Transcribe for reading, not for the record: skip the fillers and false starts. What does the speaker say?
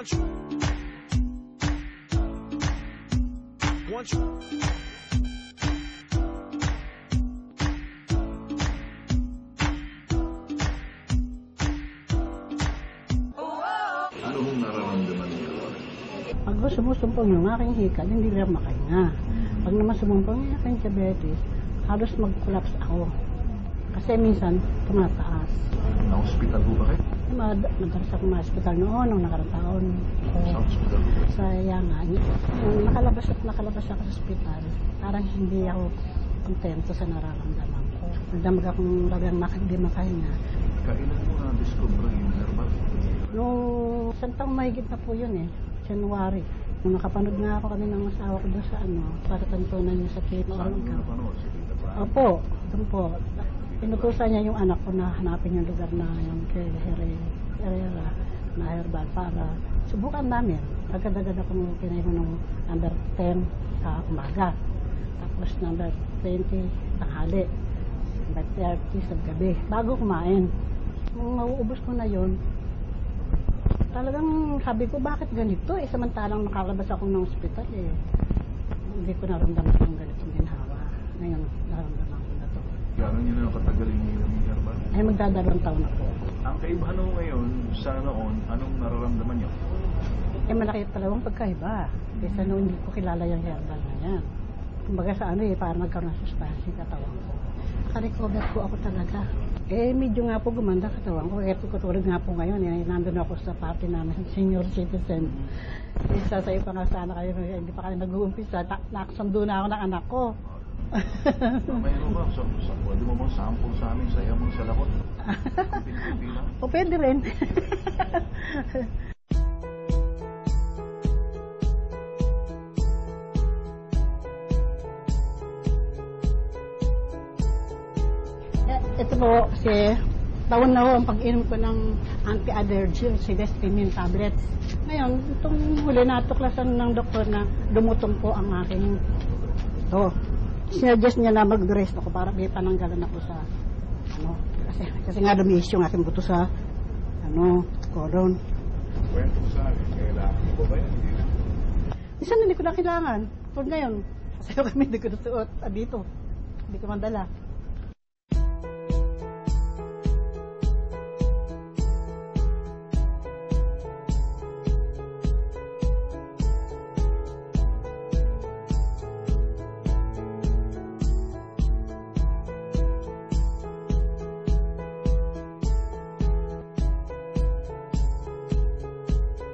Ano mong nararamdaman niyo? Pag sumusumpong yung aking hika, hindi lang makahinga. Pag naman sumumpong yung aking diabetes, halos mag-collapse ako. Kasi minsan, tumataas. Na-hospital po ba kayo? Madalas ako ma-hospital noon, nung nakarang taon. Sa hospital po ba? Sa Yangan. Nung nakalabas ako sa hospital, parang hindi ako kontento sa nararamdaman ko. Nagdamag akong lagang hindi makahinga. Kailan mo na-discover yung herbal? Noong isang taong mahigit na po yun January. Nung nakapanood nga ako kami ng asawa ko doon sa para tantunan niya sa Kate. Saan mo napanood? Sa Tita Brad? Opo, doon po. Pinutusan niya yung anak ko na hanapin yung lugar na yung kay Herrera na herbal para subukan namin. Agad-agad akong pinahin ng number 10 sa umaga. Tapos number 20 tanghali. Number 30 sa gabi. Bago kumain. Nung mauubos ko na yun, talagang sabi ko, bakit ganito? Samantalang nakalabas ako ng ospital Hindi ko naramdaman yung ganitong ginhawa. Ngayon, naramdaman ko na to. Gano'n nyo na nakatagal yung herbal? Ay, magdadalawang taon na po. Ang kaibahan mo ngayon sa noon, anong nararamdaman nyo? Malaki talawang pagkaiba. Kesa noon hindi ko kilala yung herbal na yan. Kumbaga sa parang nagkaroon ng sustansya yung katawan ko. Nakarecover po ako talaga. Medyo nga po gumanda katawan ko. Katulad nga po ngayon, nandun ako sa party namin, senior citizen. Isa sa iba nga sana kayo, hindi pa kayo nag-uumpisa. Nakasundo na ako ng anak ko. Mayroon ba? Pwede mo bang sample sa amin? Saya mong sa lakot? Pilipinas? O pwede rin. Ito po kasi taon na ho ang pag-inom ko ng anti-allergy, si Destimine tablets. Ngayon, itong huli natuklasan ng doktor na dumutong po ang aking sinuggest niya na mag-rest ako para may pananggalan ako sa kasi nga dumiis yung aking buto sa colon. Kwento sa akin, kailangan mo ba yan? Minsan hindi ko na kailangan. Pag ngayon, kasi kami hindi ko nasuot dito. Hindi ko mandala.